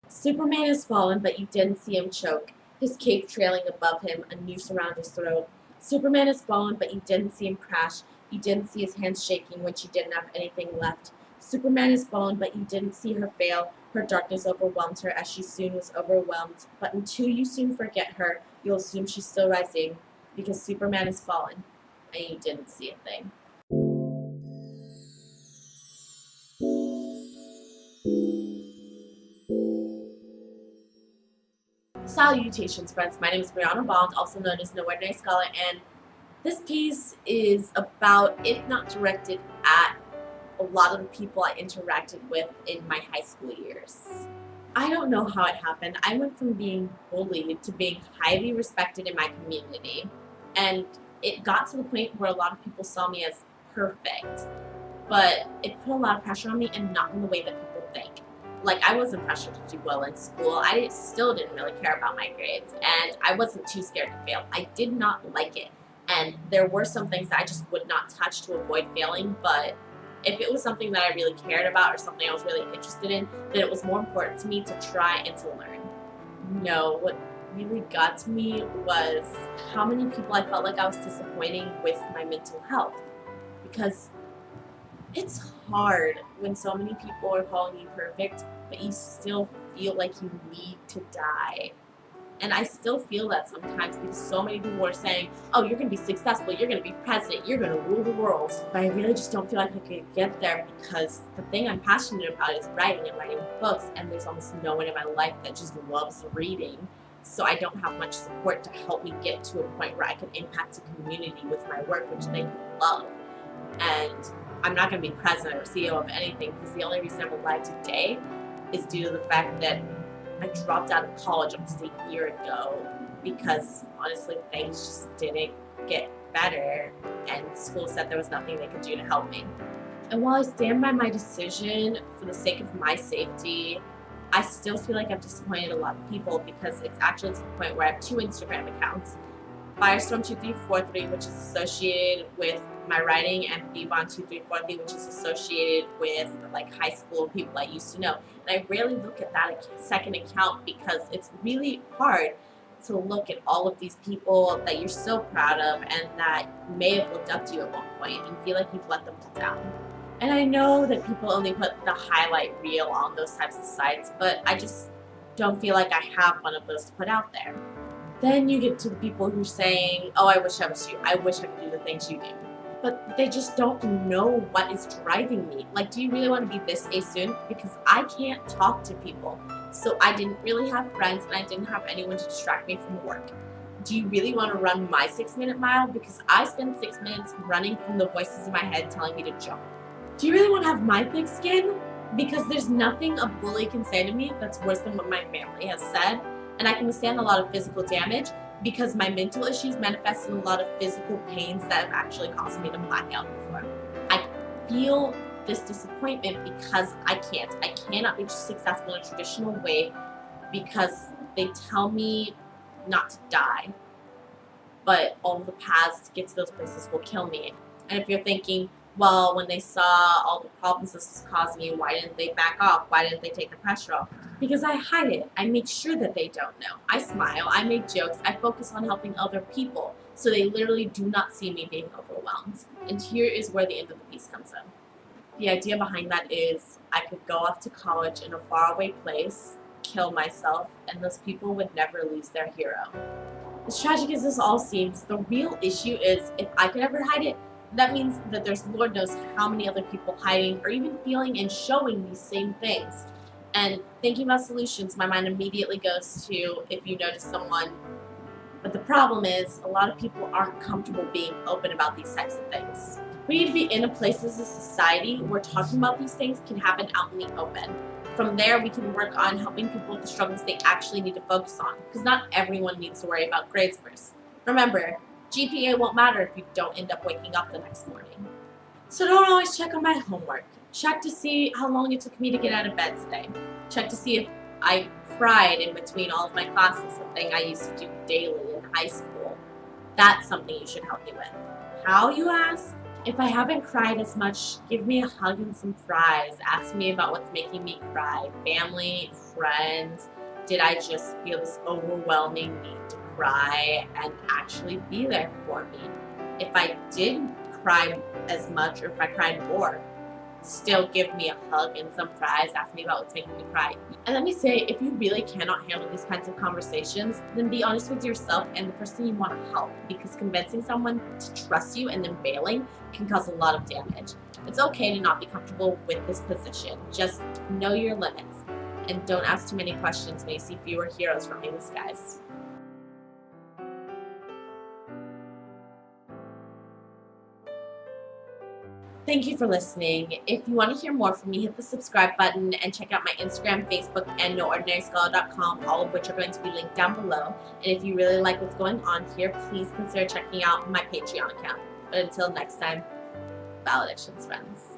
Superman has fallen, but you didn't see him choke, his cape trailing above him, a noose around his throat. Superman has fallen, but you didn't see him crash. You didn't see his hands shaking when she didn't have anything left. Superman has fallen, but you didn't see her fail. Her darkness overwhelmed her as she soon was overwhelmed. But until you soon forget her, you'll assume she's still rising, because Superman has fallen, and you didn't see a thing. Salutations, friends. My name is Brianna Bond, also known as No Ordinary Scholar, and this piece is about, if not directed at, a lot of the people I interacted with in my high school years. I don't know how it happened. I went from being bullied to being highly respected in my community, and it got to the point where a lot of people saw me as perfect, but it put a lot of pressure on me, and not in the way that people think. Like, I wasn't pressured to do well in school. I still didn't really care about my grades, and I wasn't too scared to fail. I did not like it, and there were some things that I just would not touch to avoid failing, but if it was something that I really cared about or something I was really interested in, then it was more important to me to try and to learn. No, what really got to me was how many people I felt like I was disappointing with my mental health, because it's hard when so many people are calling you perfect, but you still feel like you need to die. And I still feel that sometimes, because so many people are saying, oh, you're going to be successful, you're going to be president, you're going to rule the world. But I really just don't feel like I could get there, because the thing I'm passionate about is writing and writing books, and there's almost no one in my life that just loves reading. So I don't have much support to help me get to a point where I can impact a community with my work, which they love. And I'm not going to be president or CEO of anything, because the only reason I'm alive today is due to the fact that I dropped out of college almost a year ago, because honestly things just didn't get better, and school said there was nothing they could do to help me. And while I stand by my decision for the sake of my safety, I still feel like I've disappointed a lot of people, because it's actually to the point where I have 2 Instagram accounts. Firestorm2343, which is associated with my writing, and Bebon2343, which is associated with like high school people I used to know. And I rarely look at that second account, because it's really hard to look at all of these people that you're so proud of and that may have looked up to you at one point and feel like you've let them down. And I know that people only put the highlight reel on those types of sites, but I just don't feel like I have one of those to put out there. Then you get to the people who are saying, oh, I wish I was you. I wish I could do the things you do. But they just don't know what is driving me. Like, do you really want to be this A soon? Because I can't talk to people. So I didn't really have friends, and I didn't have anyone to distract me from work. Do you really want to run my 6-minute mile? Because I spend 6 minutes running from the voices in my head telling me to jump. Do you really want to have my thick skin? Because there's nothing a bully can say to me that's worse than what my family has said. And I can withstand a lot of physical damage, because my mental issues manifest in a lot of physical pains that have actually caused me to black out before. I feel this disappointment because I cannot be successful in a traditional way, because they tell me not to die, but all the paths to get to those places will kill me. And if you're thinking, well, when they saw all the problems this was causing you, why didn't they back off? Why didn't they take the pressure off? Because I hide it. I make sure that they don't know. I smile, I make jokes, I focus on helping other people, so they literally do not see me being overwhelmed. And here is where the end of the piece comes in. The idea behind that is I could go off to college in a faraway place, kill myself, and those people would never lose their hero. As tragic as this all seems, the real issue is, if I could ever hide it, that means that there's Lord knows how many other people hiding or even feeling and showing these same things. And thinking about solutions, my mind immediately goes to, if you notice someone. But the problem is, a lot of people aren't comfortable being open about these types of things. We need to be in a place as a society where talking about these things can happen out in the open. From there, we can work on helping people with the struggles they actually need to focus on, because not everyone needs to worry about grades first. Remember, GPA won't matter if you don't end up waking up the next morning. So don't always check on my homework. Check to see how long it took me to get out of bed today. Check to see if I cried in between all of my classes, something I used to do daily in high school. That's something you should help me with. How, you ask? If I haven't cried as much, give me a hug and some fries. Ask me about what's making me cry. Family, friends. Did I just feel this overwhelming need to cry and actually be there for me? If I didn't cry as much, or if I cried more, still give me a hug and some fries. Ask me about what's making me cry. And let me say, if you really cannot handle these kinds of conversations, then be honest with yourself and the person you want to help, because convincing someone to trust you and then bailing can cause a lot of damage. It's okay to not be comfortable with this position. Just know your limits and don't ask too many questions when you see fewer heroes roaming the skies. Thank you for listening. If you want to hear more from me, hit the subscribe button and check out my Instagram, Facebook, and noordinaryscholar.com, all of which are going to be linked down below. And if you really like what's going on here, please consider checking out my Patreon account. But until next time, valedictions, friends.